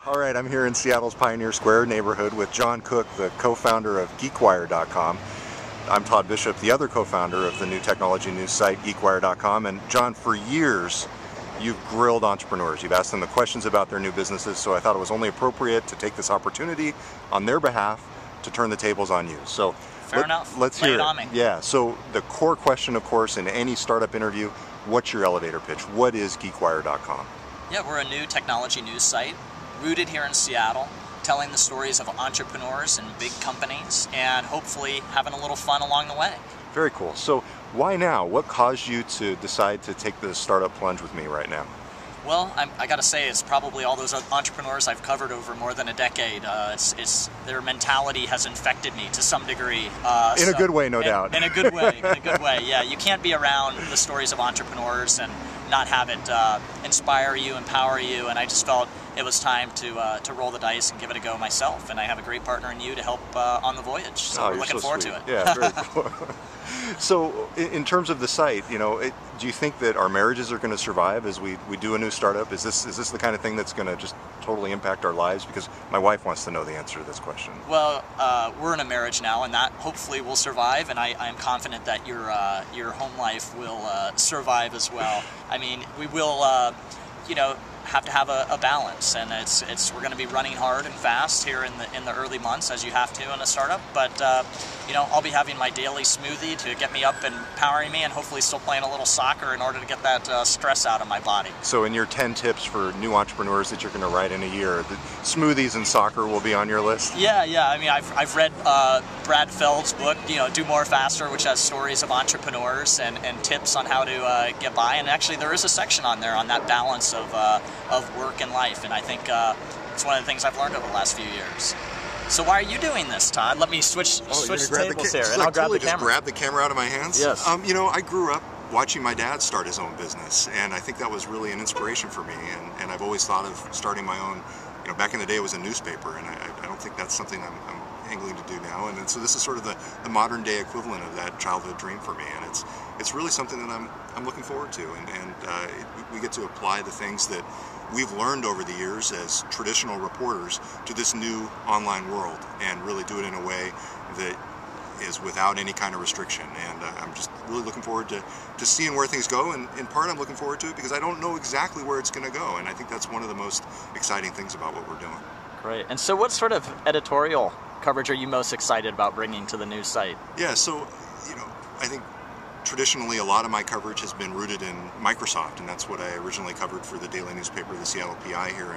All right, I'm here in Seattle's Pioneer Square neighborhood with John Cook, the co-founder of GeekWire.com. I'm Todd Bishop, the other co-founder of the new technology news site, GeekWire.com. And John, for years, you've grilled entrepreneurs. You've asked them the questions about their new businesses, so I thought it was only appropriate to take this opportunity on their behalf to turn the tables on you. So Fair enough. Let's Lay hear it on me. Yeah, so the core question, of course, in any startup interview, what's your elevator pitch? What is GeekWire.com? Yeah, we're a new technology news site rooted here in Seattle, telling the stories of entrepreneurs and big companies, and hopefully having a little fun along the way. Very cool. So why now? What caused you to decide to take the startup plunge with me right now? Well, I got to say, it's probably all those entrepreneurs I've covered over more than a decade. Their mentality has infected me to some degree. In a good way, no doubt. In a good way, in a good way. Yeah, you can't be around the stories of entrepreneurs and not have it inspire you, empower you, and I just felt it was time to roll the dice and give it a go myself. And I have a great partner in you to help on the voyage. So we're looking forward to it. Yeah, very cool. So in terms of the site, do you think that our marriages are going to survive as we do a new startup? Is this the kind of thing that's going to just totally impact our lives? Because my wife wants to know the answer to this question. Well, we're in a marriage now, and that hopefully will survive, and I'm confident that your home life will survive as well. I mean, we will, have to have a balance, and we're going to be running hard and fast here in the early months, as you have to in a startup. But I'll be having my daily smoothie to get me up and powering me, and hopefully still playing a little soccer in order to get that stress out of my body. So in your 10 tips for new entrepreneurs that you're going to write in a year, the smoothies and soccer will be on your list? Yeah. I mean, I've read Brad Feld's book, Do More Faster, which has stories of entrepreneurs and tips on how to get by. And actually, there is a section on there on that balance of work and life, and I think it's one of the things I've learned over the last few years. So why are you doing this, Todd? Let me switch tables here, and I'll grab the camera. Just grab the camera out of my hands? Yes. I grew up watching my dad start his own business, and I think that was really an inspiration for me, and I've always thought of starting my own. Back in the day it was a newspaper, and I don't think that's something I'm angling to do now, and so this is sort of the modern day equivalent of that childhood dream for me, and it's really something that I'm looking forward to, and we get to apply the things that we've learned over the years as traditional reporters to this new online world, and really do it in a way that is without any kind of restriction. And I'm just really looking forward to seeing where things go, and in part I'm looking forward to it because I don't know exactly where it's going to go, and I think that's one of the most exciting things about what we're doing. Great. And so what sort of editorial coverage are you most excited about bringing to the news site? Yeah, so I think traditionally a lot of my coverage has been rooted in Microsoft, and that's what I originally covered for the daily newspaper, the Seattle PI here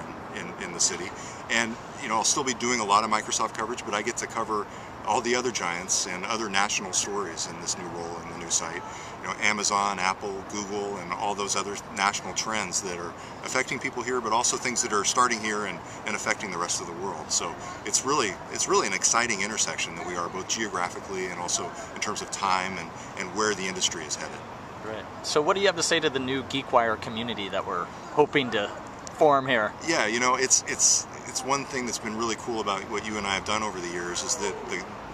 in the city. And I'll still be doing a lot of Microsoft coverage, but I get to cover all the other giants and other national stories in this new role in the new site. Amazon, Apple, Google, and all those other national trends that are affecting people here, but also things that are starting here and affecting the rest of the world. So it's really an exciting intersection that we are, both geographically and also in terms of time and where the industry is headed. Great. So what do you have to say to the new GeekWire community that we're hoping to form here? Yeah, it's one thing that's been really cool about what you and I have done over the years is that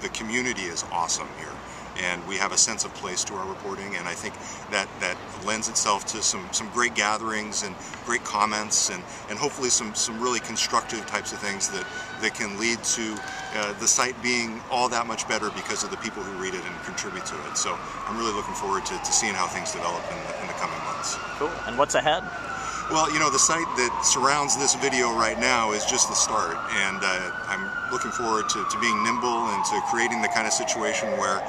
the community is awesome here. And we have a sense of place to our reporting, and I think that lends itself to some great gatherings and great comments, and hopefully some really constructive types of things that can lead to the site being all that much better because of the people who read it and contribute to it. So I'm really looking forward to seeing how things develop in the coming months. Cool. And what's ahead? Well, the site that surrounds this video right now is just the start, and I'm looking forward to being nimble and to creating the kind of situation where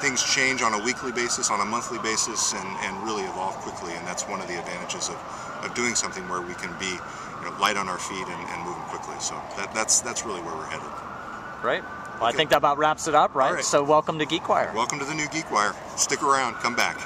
things change on a weekly basis, on a monthly basis, and really evolve quickly. And that's one of the advantages of doing something where we can be light on our feet and moving quickly. So that's really where we're headed. Great. Well, okay. I think that about wraps it up, right? All right. So welcome to GeekWire. Welcome to the new GeekWire. Stick around. Come back.